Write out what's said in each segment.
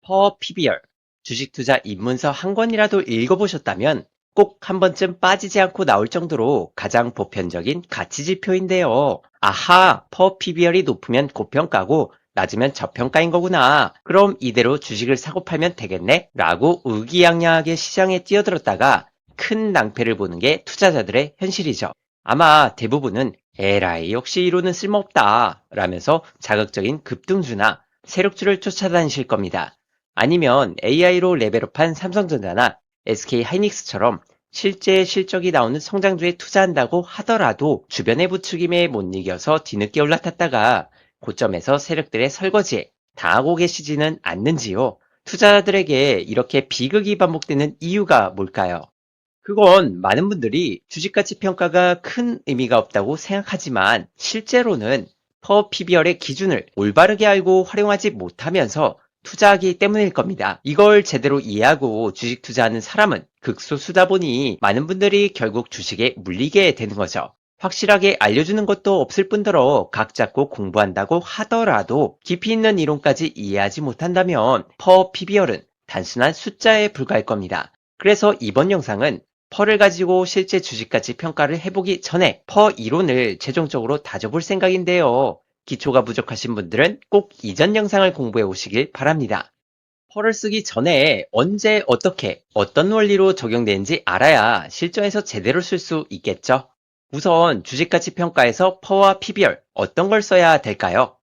퍼 PBR 주식 투자 입문서 한 권이라도 읽어보셨다면 꼭 한 번쯤 빠지지 않고 나올 정도로 가장 보편적인 가치 지표인데요. 아하, 퍼 PBR이 높으면 고평가고 낮으면 저평가인 거구나. 그럼 이대로 주식을 사고 팔면 되겠네? 라고 의기양양하게 시장에 뛰어들었다가 큰 낭패를 보는 게 투자자들의 현실이죠. 아마 대부분은 에라이 역시 이론은 쓸모없다 라면서 자극적인 급등주나 세력주를 쫓아다니실 겁니다. 아니면 AI로 레벨업한 삼성전자나 SK하이닉스처럼 실제 실적이 나오는 성장주에 투자한다고 하더라도 주변의 부추김에 못 이겨서 뒤늦게 올라탔다가 고점에서 세력들의 설거지에 당하고 계시지는 않는지요? 투자자들에게 이렇게 비극이 반복되는 이유가 뭘까요? 그건 많은 분들이 주식가치 평가가 큰 의미가 없다고 생각하지만 실제로는 퍼 PBR의 기준을 올바르게 알고 활용하지 못하면서 투자하기 때문일 겁니다. 이걸 제대로 이해하고 주식 투자하는 사람은 극소수다 보니 많은 분들이 결국 주식에 물리게 되는 거죠. 확실하게 알려주는 것도 없을 뿐더러 각 잡고 공부한다고 하더라도 깊이 있는 이론까지 이해하지 못한다면 퍼 PBR은 단순한 숫자에 불과할 겁니다. 그래서 이번 영상은 퍼를 가지고 실제 주식가치 평가를 해보기 전에 퍼 이론을 최종적으로 다져볼 생각인데요. 기초가 부족하신 분들은 꼭 이전 영상을 공부해 오시길 바랍니다. 퍼를 쓰기 전에 언제 어떻게 어떤 원리로 적용되는지 알아야 실전에서 제대로 쓸 수 있겠죠. 우선 주식가치 평가에서 퍼와 PBR 어떤 걸 써야 될까요?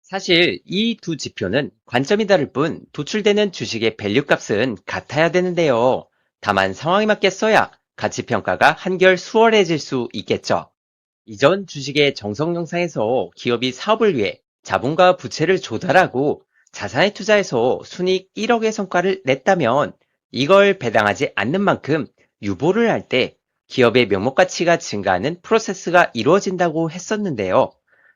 사실 이 두 지표는 관점이 다를 뿐 도출되는 주식의 밸류 값은 같아야 되는데요. 다만 상황에 맞게 써야 가치평가가 한결 수월해질 수 있겠죠. 이전 주식의 정석 영상에서 기업이 사업을 위해 자본과 부채를 조달하고 자산에 투자해서 순이익 1억의 성과를 냈다면 이걸 배당하지 않는 만큼 유보를 할 때 기업의 명목 가치가 증가하는 프로세스가 이루어진다고 했었는데요.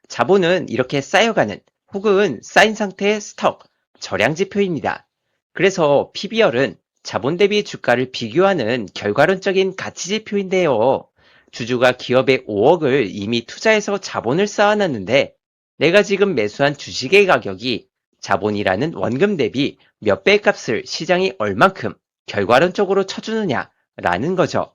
자본은 이렇게 쌓여가는 혹은 쌓인 상태의 스톡, 절양 지표입니다. 그래서 PBR은 자본 대비 주가를 비교하는 결과론적인 가치 지표인데요. 주주가 기업에 5억을 이미 투자해서 자본을 쌓아놨는데 내가 지금 매수한 주식의 가격이 자본이라는 원금 대비 몇 배의 값을 시장이 얼만큼 결과론적으로 쳐주느냐라는 거죠.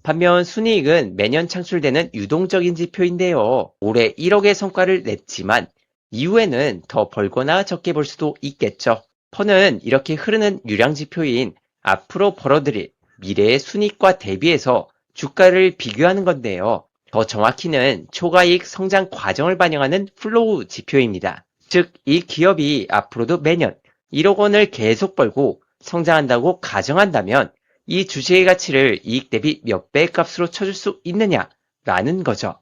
반면 순이익은 매년 창출되는 유동적인 지표인데요. 올해 1억의 성과를 냈지만 이후에는 더 벌거나 적게 벌 수도 있겠죠. 퍼는 이렇게 흐르는 유량 지표인 앞으로 벌어들일 미래의 순이익과 대비해서 주가를 비교하는 건데요. 더 정확히는 초과이익 성장 과정을 반영하는 플로우 지표입니다. 즉, 이 기업이 앞으로도 매년 1억 원을 계속 벌고 성장한다고 가정한다면 이 주식의 가치를 이익 대비 몇 배의 값으로 쳐줄 수 있느냐라는 거죠.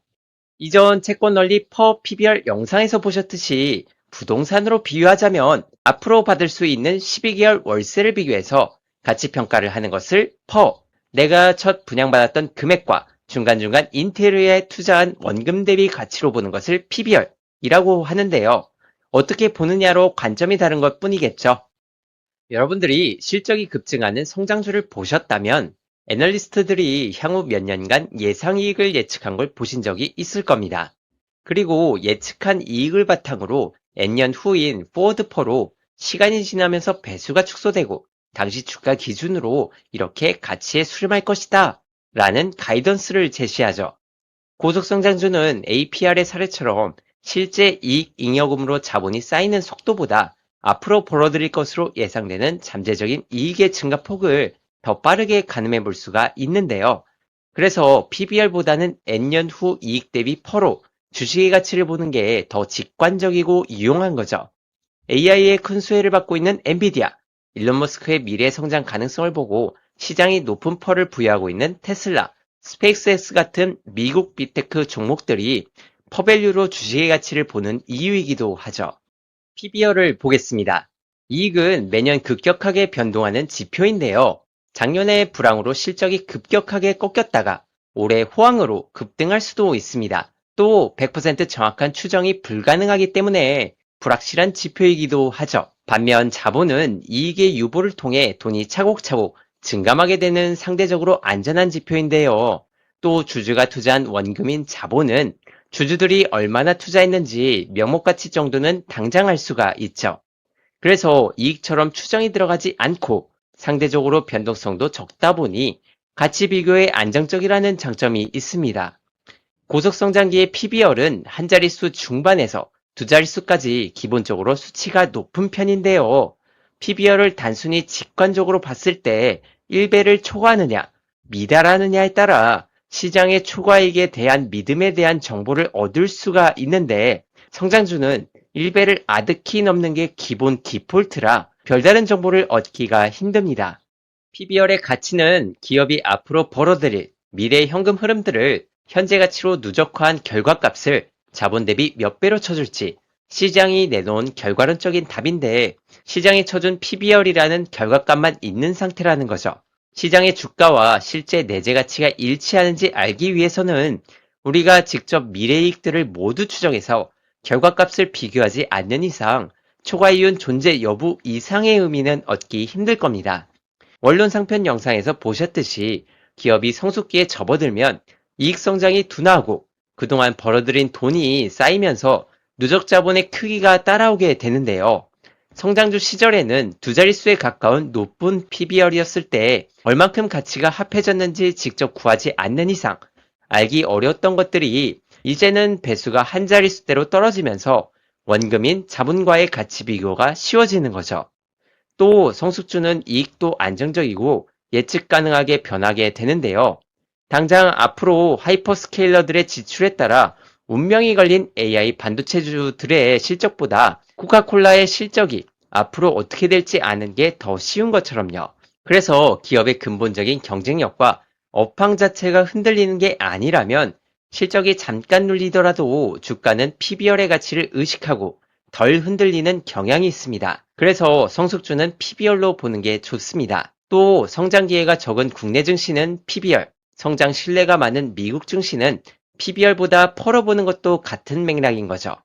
이전 채권 원리 퍼 PBR 영상에서 보셨듯이 부동산으로 비유하자면 앞으로 받을 수 있는 12개월 월세를 비교해서 가치평가를 하는 것을 퍼, 내가 첫 분양받았던 금액과 중간중간 인테리어에 투자한 원금 대비 가치로 보는 것을 PBR이라고 하는데요. 어떻게 보느냐로 관점이 다른 것 뿐이겠죠. 여러분들이 실적이 급증하는 성장주를 보셨다면 애널리스트들이 향후 몇 년간 예상이익을 예측한 걸 보신 적이 있을 겁니다. 그리고 예측한 이익을 바탕으로 N년 후인 포워드퍼로 시간이 지나면서 배수가 축소되고 당시 주가 기준으로 이렇게 가치에 수렴할 것이다 라는 가이던스를 제시하죠. 고속성장주는 APR의 사례처럼 실제 이익 잉여금으로 자본이 쌓이는 속도보다 앞으로 벌어들일 것으로 예상되는 잠재적인 이익의 증가폭을 더 빠르게 가늠해 볼 수가 있는데요. 그래서 PBR보다는 N년 후 이익 대비 퍼로 주식의 가치를 보는 게 더 직관적이고 유용한 거죠. AI의 큰 수혜를 받고 있는 엔비디아, 일론 머스크의 미래 성장 가능성을 보고 시장이 높은 퍼를 부여하고 있는 테슬라, 스페이스X 같은 미국 빅테크 종목들이 퍼밸류로 주식의 가치를 보는 이유이기도 하죠. PBR을 보겠습니다. 이익은 매년 급격하게 변동하는 지표인데요. 작년에 불황으로 실적이 급격하게 꺾였다가 올해 호황으로 급등할 수도 있습니다. 또 100% 정확한 추정이 불가능하기 때문에 불확실한 지표이기도 하죠. 반면 자본은 이익의 유보를 통해 돈이 차곡차곡 증감하게 되는 상대적으로 안전한 지표인데요. 또 주주가 투자한 원금인 자본은 주주들이 얼마나 투자했는지 명목가치 정도는 당장 알 수가 있죠. 그래서 이익처럼 추정이 들어가지 않고 상대적으로 변동성도 적다 보니 가치 비교에 안정적이라는 장점이 있습니다. 고속성장기의 PBR은 한 자릿수 중반에서 두 자릿수까지 기본적으로 수치가 높은 편인데요. PBR을 단순히 직관적으로 봤을 때 1배를 초과하느냐, 미달하느냐에 따라 시장의 초과이익에 대한 믿음에 대한 정보를 얻을 수가 있는데 성장주는 1배를 아득히 넘는 게 기본 디폴트라 별다른 정보를 얻기가 힘듭니다. PBR의 가치는 기업이 앞으로 벌어들일 미래 현금 흐름들을 현재 가치로 누적화한 결과값을 자본 대비 몇 배로 쳐줄지 시장이 내놓은 결과론적인 답인데 시장이 쳐준 PBR이라는 결과값만 있는 상태라는 거죠. 시장의 주가와 실제 내재 가치가 일치하는지 알기 위해서는 우리가 직접 미래이익들을 모두 추정해서 결과값을 비교하지 않는 이상 초과이윤 존재 여부 이상의 의미는 얻기 힘들 겁니다. 원론 상편 영상에서 보셨듯이 기업이 성숙기에 접어들면 이익 성장이 둔화하고 그동안 벌어들인 돈이 쌓이면서 누적 자본의 크기가 따라오게 되는데요. 성장주 시절에는 두 자릿수에 가까운 높은 PBR이었을 때 얼만큼 가치가 합해졌는지 직접 구하지 않는 이상 알기 어려웠던 것들이 이제는 배수가 한 자릿수대로 떨어지면서 원금인 자본과의 가치 비교가 쉬워지는 거죠. 또 성숙주는 이익도 안정적이고 예측 가능하게 변하게 되는데요. 당장 앞으로 하이퍼스케일러들의 지출에 따라 운명이 걸린 AI 반도체주들의 실적보다 코카콜라의 실적이 앞으로 어떻게 될지 아는 게 더 쉬운 것처럼요. 그래서 기업의 근본적인 경쟁력과 업황 자체가 흔들리는 게 아니라면 실적이 잠깐 눌리더라도 주가는 PBR의 가치를 의식하고 덜 흔들리는 경향이 있습니다. 그래서 성숙주는 PBR로 보는 게 좋습니다. 또 성장 기회가 적은 국내 증시는 PBR, 성장 신뢰가 많은 미국 증시는 PBR보다 펄어보는 것도 같은 맥락인 거죠.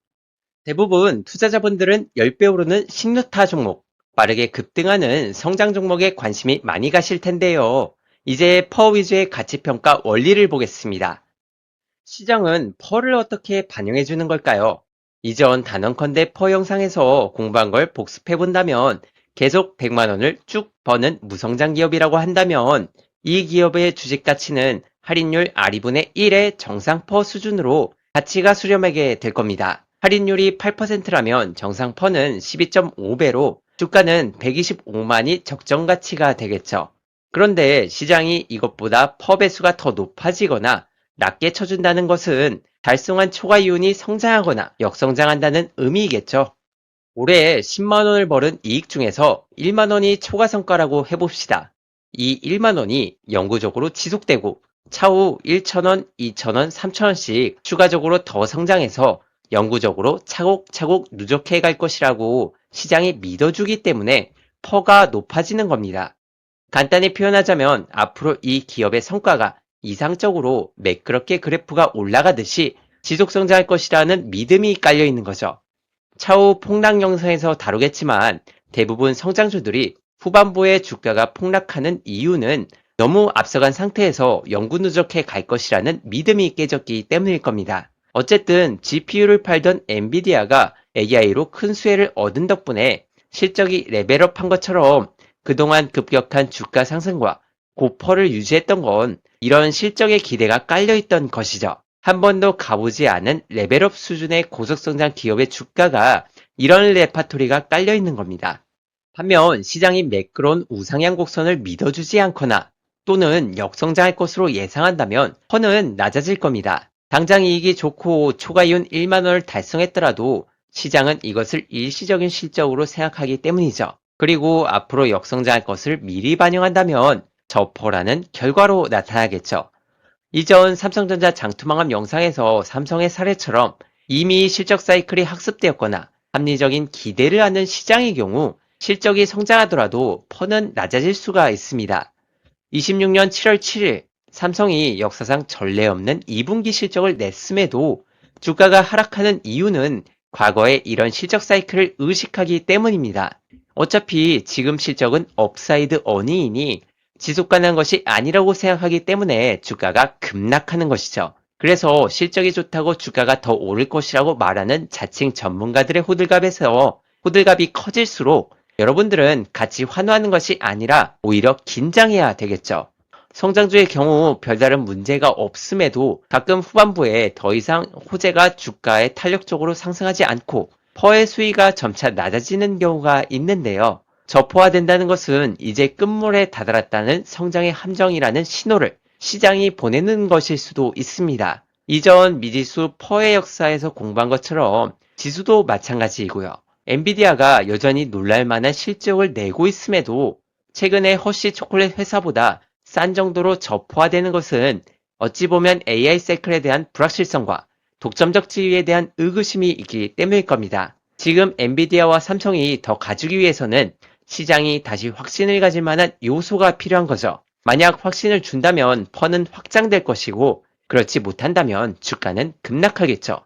대부분 투자자분들은 10배 오르는 신유타 종목, 빠르게 급등하는 성장 종목에 관심이 많이 가실 텐데요. 이제 퍼 위주의 가치평가 원리를 보겠습니다. 시장은 펄을 어떻게 반영해 주는 걸까요? 이전 단언컨대 퍼 영상에서 공부한 걸 복습해 본다면 계속 100만 원을 쭉 버는 무성장 기업이라고 한다면 이 기업의 주식 가치는 할인율 R분의 1의 정상 퍼 수준으로 가치가 수렴하게 될 겁니다. 할인율이 8%라면 정상 퍼는 12.5배로 주가는 125만이 적정 가치가 되겠죠. 그런데 시장이 이것보다 퍼 배수가 더 높아지거나 낮게 쳐준다는 것은 달성한 초과이윤이 성장하거나 역성장한다는 의미이겠죠. 올해 10만원을 벌은 이익 중에서 1만원이 초과성과라고 해봅시다. 이 1만원이 영구적으로 지속되고 차후 1천원, 2천원, 3천원씩 추가적으로 더 성장해서 영구적으로 차곡차곡 누적해 갈 것이라고 시장이 믿어주기 때문에 퍼가 높아지는 겁니다. 간단히 표현하자면 앞으로 이 기업의 성과가 이상적으로 매끄럽게 그래프가 올라가듯이 지속성장할 것이라는 믿음이 깔려 있는 거죠. 차후 폭락 영상에서 다루겠지만 대부분 성장주들이 후반부에 주가가 폭락하는 이유는 너무 앞서간 상태에서 영구 누적해 갈 것이라는 믿음이 깨졌기 때문일 겁니다. 어쨌든 GPU를 팔던 엔비디아가 AI로 큰 수혜를 얻은 덕분에 실적이 레벨업한 것처럼 그동안 급격한 주가 상승과 고퍼를 유지했던 건 이런 실적의 기대가 깔려있던 것이죠. 한 번도 가보지 않은 레벨업 수준의 고속성장 기업의 주가가 이런 레파토리가 깔려있는 겁니다. 반면 시장이 매끄러운 우상향 곡선을 믿어주지 않거나 또는 역성장할 것으로 예상한다면 퍼는 낮아질 겁니다. 당장 이익이 좋고 초과이윤 1만원을 달성했더라도 시장은 이것을 일시적인 실적으로 생각하기 때문이죠. 그리고 앞으로 역성장할 것을 미리 반영한다면 저퍼라는 결과로 나타나겠죠. 이전 삼성전자 장투망함 영상에서 삼성의 사례처럼 이미 실적 사이클이 학습되었거나 합리적인 기대를 하는 시장의 경우 실적이 성장하더라도 퍼는 낮아질 수가 있습니다. 26년 7월 7일 삼성이 역사상 전례 없는 2분기 실적을 냈음에도 주가가 하락하는 이유는 과거의 이런 실적 사이클을 의식하기 때문입니다. 어차피 지금 실적은 업사이드 어니이니 지속 가능한 것이 아니라고 생각하기 때문에 주가가 급락하는 것이죠. 그래서 실적이 좋다고 주가가 더 오를 것이라고 말하는 자칭 전문가들의 호들갑에서 호들갑이 커질수록 여러분들은 같이 환호하는 것이 아니라 오히려 긴장해야 되겠죠. 성장주의 경우 별다른 문제가 없음에도 가끔 후반부에 더 이상 호재가 주가에 탄력적으로 상승하지 않고 퍼의 수위가 점차 낮아지는 경우가 있는데요. 저포화된다는 것은 이제 끝물에 다다랐다는 성장의 함정이라는 신호를 시장이 보내는 것일 수도 있습니다. 이전 미지수 퍼의 역사에서 공부한 것처럼 지수도 마찬가지이고요. 엔비디아가 여전히 놀랄만한 실적을 내고 있음에도 최근에 허쉬 초콜릿 회사보다 싼 정도로 저포화되는 것은 어찌 보면 AI 사이클에 대한 불확실성과 독점적 지위에 대한 의구심이 있기 때문일 겁니다. 지금 엔비디아와 삼성이 더 가주기 위해서는 시장이 다시 확신을 가질 만한 요소가 필요한 거죠. 만약 확신을 준다면 퍼는 확장될 것이고 그렇지 못한다면 주가는 급락하겠죠.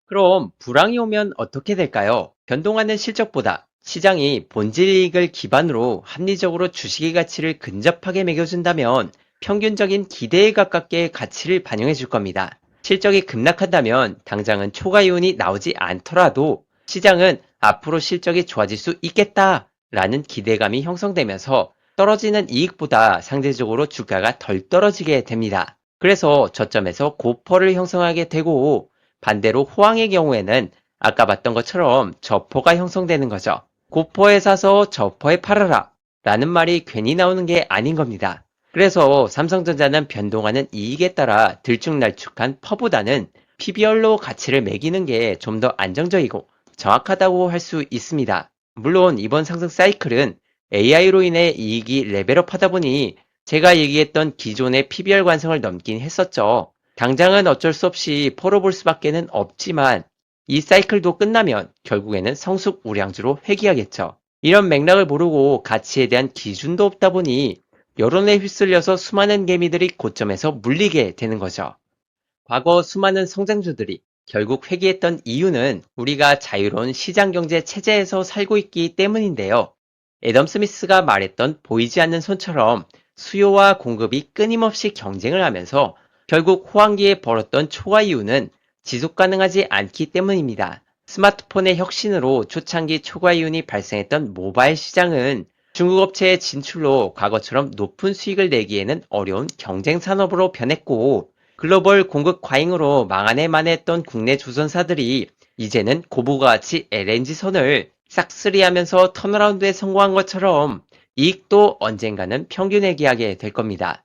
그럼 불황이 오면 어떻게 될까요? 변동하는 실적보다 시장이 본질 이익을 기반으로 합리적으로 주식의 가치를 근접하게 매겨준다면 평균적인 기대에 가깝게 가치를 반영해 줄 겁니다. 실적이 급락한다면 당장은 초과 이윤이 나오지 않더라도 시장은 앞으로 실적이 좋아질 수 있겠다라는 기대감이 형성되면서 떨어지는 이익보다 상대적으로 주가가 덜 떨어지게 됩니다. 그래서 저점에서 고퍼를 형성하게 되고 반대로 호황의 경우에는 아까 봤던 것처럼 저퍼가 형성되는 거죠. 고퍼에 사서 저퍼에 팔아라 라는 말이 괜히 나오는 게 아닌 겁니다. 그래서 삼성전자는 변동하는 이익에 따라 들쭉날쭉한 퍼보다는 PBR로 가치를 매기는 게 좀 더 안정적이고 정확하다고 할 수 있습니다. 물론 이번 상승 사이클은 AI로 인해 이익이 레벨업 하다 보니 제가 얘기했던 기존의 PBR 관성을 넘긴 했었죠. 당장은 어쩔 수 없이 퍼로 볼 수밖에는 없지만 이 사이클도 끝나면 결국에는 성숙 우량주로 회귀하겠죠. 이런 맥락을 모르고 가치에 대한 기준도 없다 보니 여론에 휩쓸려서 수많은 개미들이 고점에서 물리게 되는 거죠. 과거 수많은 성장주들이 결국 회귀했던 이유는 우리가 자유로운 시장경제 체제에서 살고 있기 때문인데요. 애덤 스미스가 말했던 보이지 않는 손처럼 수요와 공급이 끊임없이 경쟁을 하면서 결국 호황기에 벌었던 초과 이윤은 지속 가능하지 않기 때문입니다. 스마트폰의 혁신으로 초창기 초과 이윤이 발생했던 모바일 시장은 중국 업체의 진출로 과거처럼 높은 수익을 내기에는 어려운 경쟁 산업으로 변했고 글로벌 공급 과잉으로 망하네 만했던 국내 조선사들이 이제는 고부가가치 LNG선을 싹쓸이하면서 턴어라운드에 성공한 것처럼 이익도 언젠가는 평균회귀하게 될 겁니다.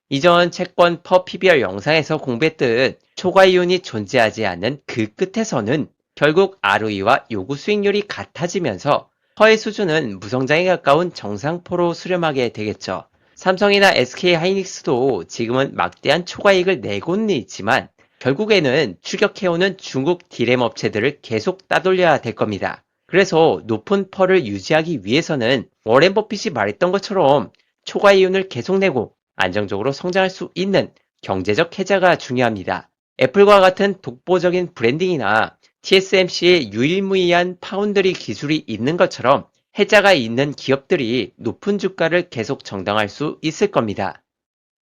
이전 채권 퍼 PBR 영상에서 공부했듯 초과 이윤이 존재하지 않는 그 끝에서는 결국 ROE와 요구 수익률이 같아지면서 퍼의 수준은 무성장에 가까운 정상포로 수렴하게 되겠죠. 삼성이나 SK하이닉스도 지금은 막대한 초과이익을 내고는 있지만 결국에는 추격해오는 중국 디램 업체들을 계속 따돌려야 될 겁니다. 그래서 높은 퍼를 유지하기 위해서는 워렌 버핏이 말했던 것처럼 초과 이윤을 계속 내고 안정적으로 성장할 수 있는 경제적 해자가 중요합니다. 애플과 같은 독보적인 브랜딩이나 TSMC의 유일무이한 파운드리 기술이 있는 것처럼 해자가 있는 기업들이 높은 주가를 계속 정당할 수 있을 겁니다.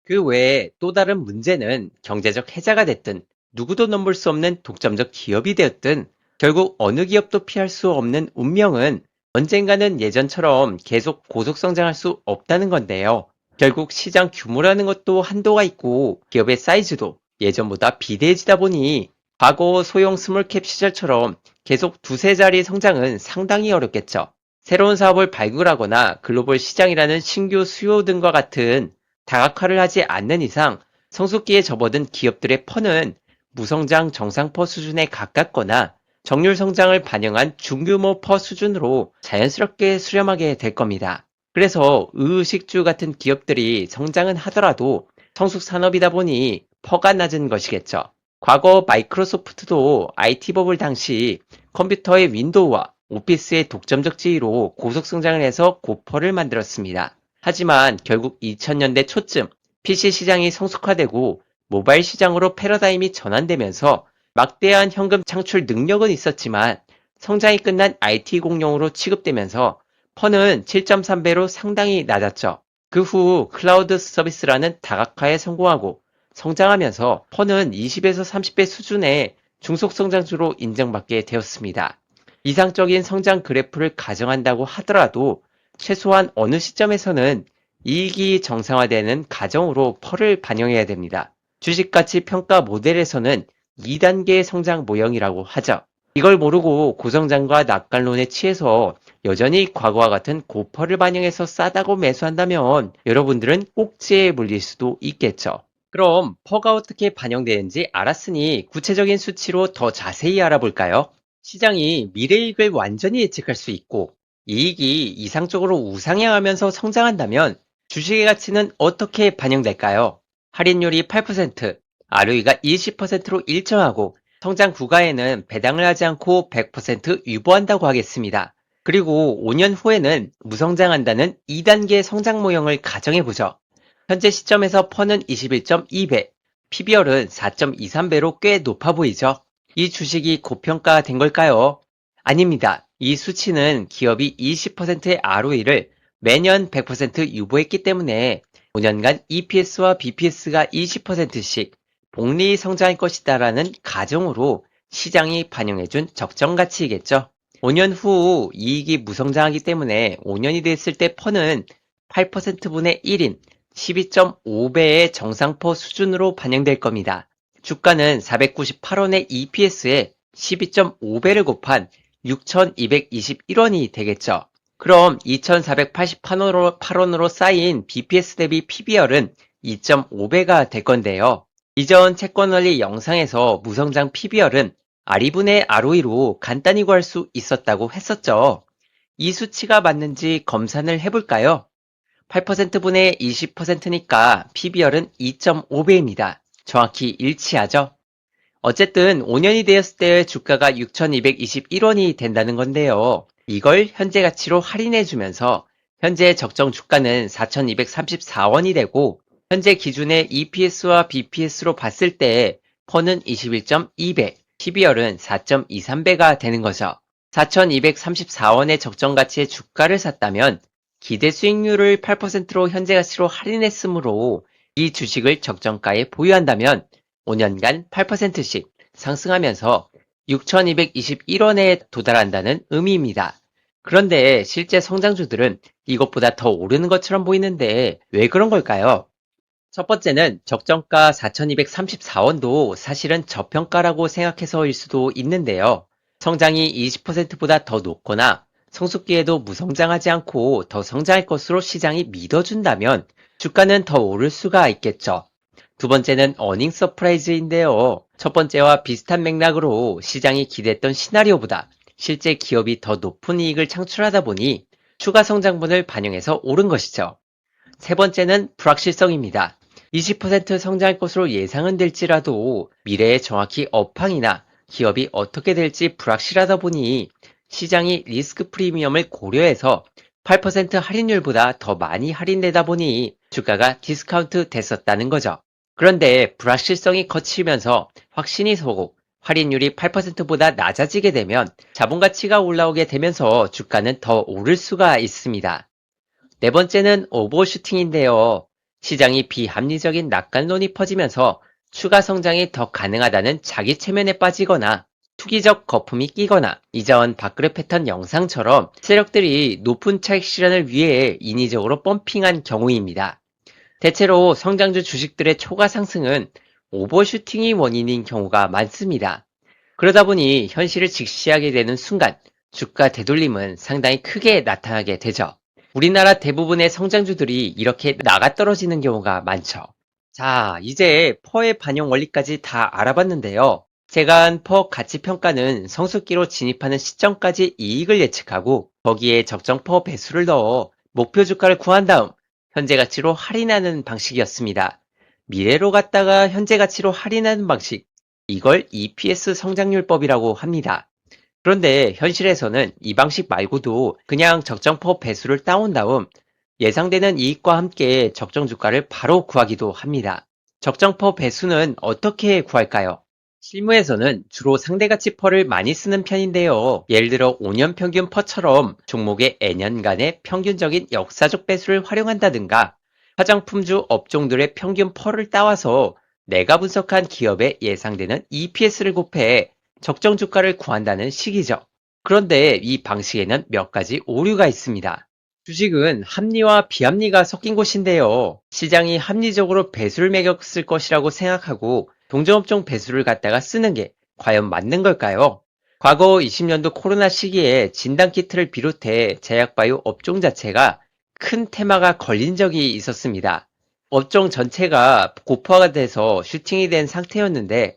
그 외에 또 다른 문제는 경제적 해자가 됐든 누구도 넘볼 수 없는 독점적 기업이 되었든 결국 어느 기업도 피할 수 없는 운명은 언젠가는 예전처럼 계속 고속 성장할 수 없다는 건데요. 결국 시장 규모라는 것도 한도가 있고 기업의 사이즈도 예전보다 비대해지다 보니 과거 소형 스몰캡 시절처럼 계속 두세 자리 성장은 상당히 어렵겠죠. 새로운 사업을 발굴하거나 글로벌 시장이라는 신규 수요 등과 같은 다각화를 하지 않는 이상 성숙기에 접어든 기업들의 퍼는 무성장 정상퍼 수준에 가깝거나 정률 성장을 반영한 중규모 퍼 수준으로 자연스럽게 수렴하게 될 겁니다. 그래서 의식주 같은 기업들이 성장은 하더라도 성숙 산업이다 보니 퍼가 낮은 것이겠죠. 과거 마이크로소프트도 IT 버블 당시 컴퓨터의 윈도우와 오피스의 독점적 지위로 고속 성장을 해서 고퍼를 만들었습니다. 하지만 결국 2000년대 초쯤 PC 시장이 성숙화되고 모바일 시장으로 패러다임이 전환되면서 막대한 현금 창출 능력은 있었지만 성장이 끝난 IT 공룡으로 취급되면서 퍼는 7.3배로 상당히 낮았죠. 그 후 클라우드 서비스라는 다각화에 성공하고 성장하면서 퍼는 20에서 30배 수준의 중속 성장주로 인정받게 되었습니다. 이상적인 성장 그래프를 가정한다고 하더라도 최소한 어느 시점에서는 이익이 정상화되는 가정으로 펄을 반영해야 됩니다. 주식가치 평가 모델에서는 2단계 성장 모형이라고 하죠. 이걸 모르고 고성장과 낙관론에 취해서 여전히 과거와 같은 고펄을 반영해서 싸다고 매수한다면 여러분들은 꼭지에 물릴 수도 있겠죠. 그럼 퍼가 어떻게 반영되는지 알았으니 구체적인 수치로 더 자세히 알아볼까요? 시장이 미래이익을 완전히 예측할 수 있고 이익이 이상적으로 우상향하면서 성장한다면 주식의 가치는 어떻게 반영될까요? 할인율이 8%, ROE가 20%로 일정하고 성장 구간에는 배당을 하지 않고 100% 유보한다고 하겠습니다. 그리고 5년 후에는 무성장한다는 2단계 성장 모형을 가정해보죠. 현재 시점에서 퍼는 21.2배, PBR은 4.23배로 꽤 높아 보이죠? 이 주식이 고평가된 걸까요? 아닙니다. 이 수치는 기업이 20%의 ROE를 매년 100% 유보했기 때문에 5년간 EPS와 BPS가 20%씩 복리 성장할 것이다라는 가정으로 시장이 반영해준 적정 가치이겠죠. 5년 후 이익이 무성장하기 때문에 5년이 됐을 때 퍼는 8%분의 1인 12.5배의 정상퍼 수준으로 반영될 겁니다. 주가는 498원의 EPS에 12.5배를 곱한 6,221원이 되겠죠. 그럼 2,488원으로 쌓인 BPS 대비 PBR은 2.5배가 될 건데요. 이전 채권원리 영상에서 무성장 PBR은 R분의 ROE로 간단히 구할 수 있었다고 했었죠. 이 수치가 맞는지 검산을 해볼까요? 8%분의 20%니까 PBR은 2.5배입니다. 정확히 일치하죠? 어쨌든 5년이 되었을 때 주가가 6,221원이 된다는 건데요. 이걸 현재 가치로 할인해주면서 현재 적정 주가는 4,234원이 되고 현재 기준의 EPS와 BPS로 봤을 때 퍼는 21.2배, PBR은 4.23배가 되는 거죠. 4,234원의 적정 가치의 주가를 샀다면 기대 수익률을 8%로 현재 가치로 할인했으므로 이 주식을 적정가에 보유한다면 5년간 8%씩 상승하면서 6,221원에 도달한다는 의미입니다. 그런데 실제 성장주들은 이것보다 더 오르는 것처럼 보이는데 왜 그런 걸까요? 첫 번째는 적정가 4,234원도 사실은 저평가라고 생각해서일 수도 있는데요. 성장이 20%보다 더 높거나 성숙기에도 무성장하지 않고 더 성장할 것으로 시장이 믿어준다면 주가는 더 오를 수가 있겠죠. 두 번째는 어닝 서프라이즈인데요. 첫 번째와 비슷한 맥락으로 시장이 기대했던 시나리오보다 실제 기업이 더 높은 이익을 창출하다 보니 추가 성장분을 반영해서 오른 것이죠. 세 번째는 불확실성입니다. 20% 성장할 것으로 예상은 될지라도 미래에 정확히 업황이나 기업이 어떻게 될지 불확실하다 보니 시장이 리스크 프리미엄을 고려해서 8% 할인율보다 더 많이 할인되다 보니 주가가 디스카운트 됐었다는 거죠. 그런데 불확실성이 거치면서 확신이 서고 할인율이 8%보다 낮아지게 되면 자본가치가 올라오게 되면서 주가는 더 오를 수가 있습니다. 네 번째는 오버슈팅인데요. 시장이 비합리적인 낙관론이 퍼지면서 추가 성장이 더 가능하다는 자기 체면에 빠지거나 투기적 거품이 끼거나 이전 밥그릇 패턴 영상처럼 세력들이 높은 차익 실현을 위해 인위적으로 펌핑한 경우입니다. 대체로 성장주 주식들의 초과 상승은 오버슈팅이 원인인 경우가 많습니다. 그러다 보니 현실을 직시하게 되는 순간 주가 되돌림은 상당히 크게 나타나게 되죠. 우리나라 대부분의 성장주들이 이렇게 나가떨어지는 경우가 많죠. 자, 이제 퍼의 반영 원리까지 다 알아봤는데요. 제가 한 퍼 가치 평가는 성숙기로 진입하는 시점까지 이익을 예측하고 거기에 적정 퍼 배수를 넣어 목표 주가를 구한 다음 현재 가치로 할인하는 방식이었습니다. 미래로 갔다가 현재 가치로 할인하는 방식, 이걸 EPS 성장률법이라고 합니다. 그런데 현실에서는 이 방식 말고도 그냥 적정퍼 배수를 따온 다음 예상되는 이익과 함께 적정 주가를 바로 구하기도 합니다. 적정퍼 배수는 어떻게 구할까요? 실무에서는 주로 상대가치 퍼를 많이 쓰는 편인데요. 예를 들어 5년 평균 퍼처럼 종목의 N년간의 평균적인 역사적 배수를 활용한다든가 화장품주 업종들의 평균 퍼를 따와서 내가 분석한 기업의 예상되는 EPS를 곱해 적정 주가를 구한다는 식이죠. 그런데 이 방식에는 몇 가지 오류가 있습니다. 주식은 합리와 비합리가 섞인 곳인데요. 시장이 합리적으로 배수를 매겼을 것이라고 생각하고 동종업종 배수를 갖다가 쓰는 게 과연 맞는 걸까요? 과거 20년도 코로나 시기에 진단키트를 비롯해 제약바이오 업종 자체가 큰 테마가 걸린 적이 있었습니다. 업종 전체가 고퍼가 돼서 슈팅이 된 상태였는데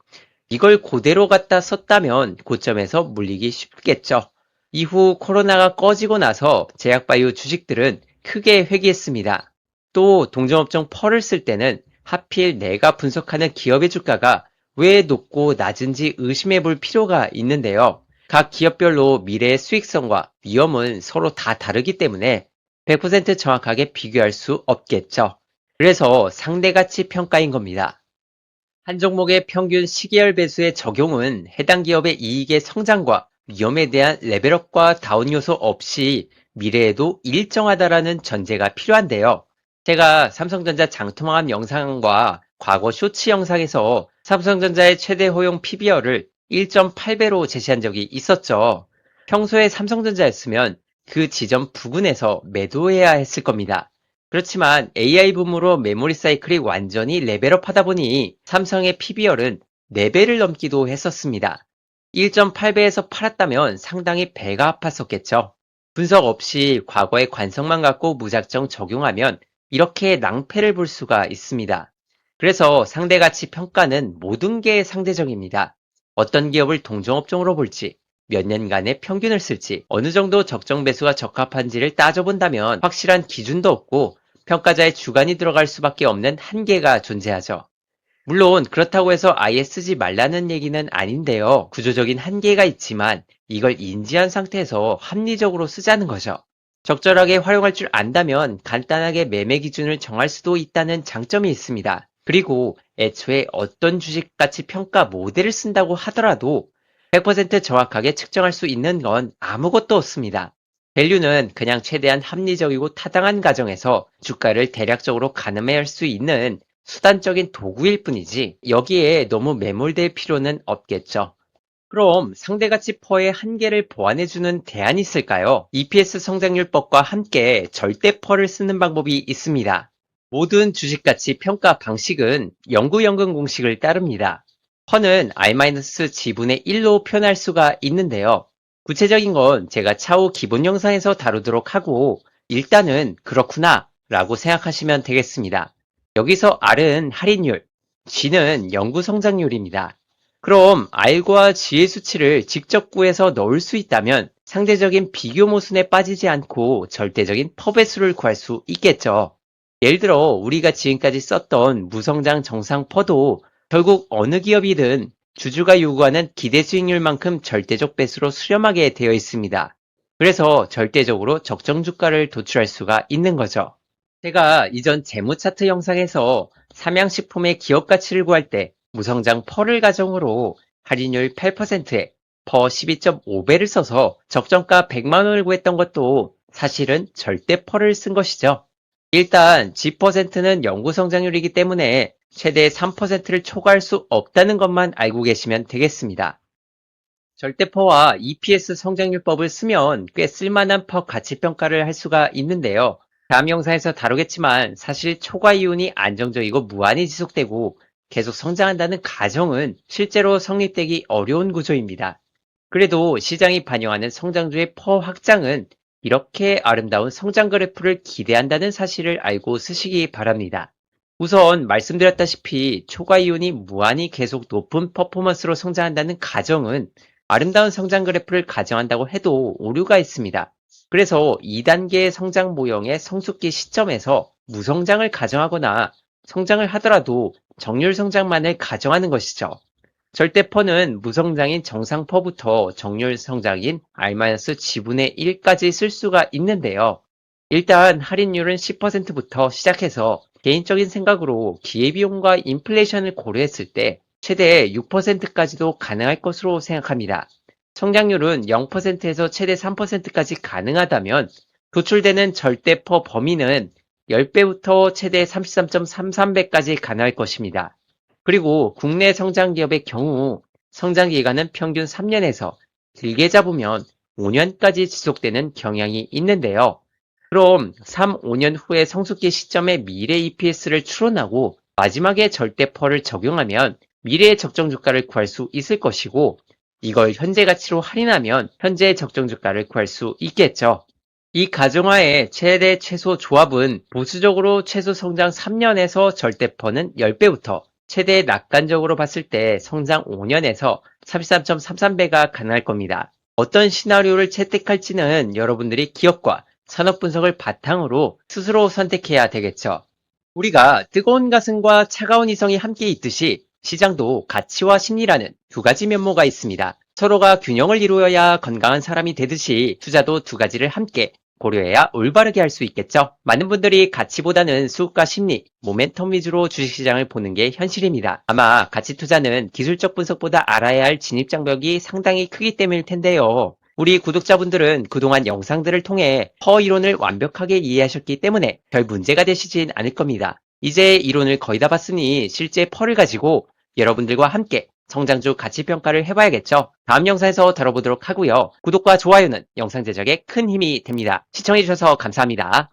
이걸 그대로 갖다 썼다면 고점에서 물리기 쉽겠죠. 이후 코로나가 꺼지고 나서 제약바이오 주식들은 크게 회귀했습니다. 또 동종업종 펄을 쓸 때는 하필 내가 분석하는 기업의 주가가 왜 높고 낮은지 의심해 볼 필요가 있는데요. 각 기업별로 미래의 수익성과 위험은 서로 다 다르기 때문에 100% 정확하게 비교할 수 없겠죠. 그래서 상대가치 평가인 겁니다. 한 종목의 평균 시계열 배수의 적용은 해당 기업의 이익의 성장과 위험에 대한 레벨업과 다운 요소 없이 미래에도 일정하다라는 전제가 필요한데요. 제가 삼성전자 장투망함 영상과 과거 쇼츠 영상에서 삼성전자의 최대 허용 PBR을 1.8배로 제시한 적이 있었죠. 평소에 삼성전자였으면 그 지점 부근에서 매도해야 했을 겁니다. 그렇지만 AI 붐으로 메모리 사이클이 완전히 레벨업 하다 보니 삼성의 PBR은 4배를 넘기도 했었습니다. 1.8배에서 팔았다면 상당히 배가 아팠었겠죠. 분석 없이 과거의 관성만 갖고 무작정 적용하면 이렇게 낭패를 볼 수가 있습니다. 그래서 상대가치 평가는 모든 게 상대적입니다. 어떤 기업을 동종업종으로 볼지, 몇 년간의 평균을 쓸지, 어느 정도 적정 배수가 적합한지를 따져본다면 확실한 기준도 없고 평가자의 주관이 들어갈 수밖에 없는 한계가 존재하죠. 물론 그렇다고 해서 아예 쓰지 말라는 얘기는 아닌데요. 구조적인 한계가 있지만 이걸 인지한 상태에서 합리적으로 쓰자는 거죠. 적절하게 활용할 줄 안다면 간단하게 매매 기준을 정할 수도 있다는 장점이 있습니다. 그리고 애초에 어떤 주식 가치 평가 모델을 쓴다고 하더라도 100% 정확하게 측정할 수 있는 건 아무것도 없습니다. 밸류는 그냥 최대한 합리적이고 타당한 가정에서 주가를 대략적으로 가늠할 수 있는 수단적인 도구일 뿐이지 여기에 너무 매몰될 필요는 없겠죠. 그럼 상대가치 퍼의 한계를 보완해주는 대안이 있을까요? EPS 성장률법과 함께 절대 퍼를 쓰는 방법이 있습니다. 모든 주식가치 평가 방식은 영구연금 공식을 따릅니다. 퍼는 R-지분의 1로 표현할 수가 있는데요. 구체적인 건 제가 차후 기본 영상에서 다루도록 하고 일단은 그렇구나 라고 생각하시면 되겠습니다. 여기서 R은 할인율, G는 연구 성장률입니다. 그럼 R과 G의 수치를 직접 구해서 넣을 수 있다면 상대적인 비교 모순에 빠지지 않고 절대적인 퍼배수를 구할 수 있겠죠. 예를 들어 우리가 지금까지 썼던 무성장 정상 퍼도 결국 어느 기업이든 주주가 요구하는 기대 수익률만큼 절대적 배수로 수렴하게 되어 있습니다. 그래서 절대적으로 적정 주가를 도출할 수가 있는 거죠. 제가 이전 재무 차트 영상에서 삼양식품의 기업 가치를 구할 때 무성장 펄을 가정으로 할인율 8%에 퍼 12.5배를 써서 적정가 100만 원을 구했던 것도 사실은 절대 펄을 쓴 것이죠. 일단 G%는 연구 성장률이기 때문에 최대 3%를 초과할 수 없다는 것만 알고 계시면 되겠습니다. 절대퍼와 EPS 성장률법을 쓰면 꽤 쓸만한 퍼 가치평가를 할 수가 있는데요. 다음 영상에서 다루겠지만 사실 초과 이윤이 안정적이고 무한히 지속되고 계속 성장한다는 가정은 실제로 성립되기 어려운 구조입니다. 그래도 시장이 반영하는 성장주의 퍼 확장은 이렇게 아름다운 성장 그래프를 기대한다는 사실을 알고 쓰시기 바랍니다. 우선 말씀드렸다시피 초과 이윤이 무한히 계속 높은 퍼포먼스로 성장한다는 가정은 아름다운 성장 그래프를 가정한다고 해도 오류가 있습니다. 그래서 2단계의 성장 모형의 성숙기 시점에서 무성장을 가정하거나 성장을 하더라도 정률 성장만을 가정하는 것이죠. 절대퍼는 무성장인 정상퍼부터 정률 성장인 R-지분의 1까지 쓸 수가 있는데요. 일단 할인율은 10%부터 시작해서 개인적인 생각으로 기회비용과 인플레이션을 고려했을 때 최대 6%까지도 가능할 것으로 생각합니다. 성장률은 0%에서 최대 3%까지 가능하다면 도출되는 절대퍼 범위는 10배부터 최대 33.33배까지 가능할 것입니다. 그리고 국내 성장 기업의 경우 성장 기간은 평균 3년에서 길게 잡으면 5년까지 지속되는 경향이 있는데요. 그럼 3, 5년 후의 성숙기 시점에 미래 EPS를 추론하고 마지막에 절대펄을 적용하면 미래의 적정 주가를 구할 수 있을 것이고, 이걸 현재 가치로 할인하면 현재 적정 주가를 구할 수 있겠죠. 이 가정하에 최대 최소 조합은 보수적으로 최소 성장 3년에서 절대퍼는 10배부터 최대 낙관적으로 봤을 때 성장 5년에서 33.33배가 가능할 겁니다. 어떤 시나리오를 채택할지는 여러분들이 기업과 산업 분석을 바탕으로 스스로 선택해야 되겠죠. 우리가 뜨거운 가슴과 차가운 이성이 함께 있듯이 시장도 가치와 심리라는 두 가지 면모가 있습니다. 서로가 균형을 이루어야 건강한 사람이 되듯이 투자도 두 가지를 함께 고려해야 올바르게 할 수 있겠죠. 많은 분들이 가치보다는 수급과 심리, 모멘텀 위주로 주식시장을 보는 게 현실입니다. 아마 가치 투자는 기술적 분석보다 알아야 할 진입장벽이 상당히 크기 때문일 텐데요. 우리 구독자분들은 그동안 영상들을 통해 퍼 이론을 완벽하게 이해하셨기 때문에 별 문제가 되시진 않을 겁니다. 이제 이론을 거의 다 봤으니 실제 퍼를 가지고 여러분들과 함께 성장주 가치평가를 해봐야겠죠. 다음 영상에서 다뤄보도록 하고요. 구독과 좋아요는 영상 제작에 큰 힘이 됩니다. 시청해주셔서 감사합니다.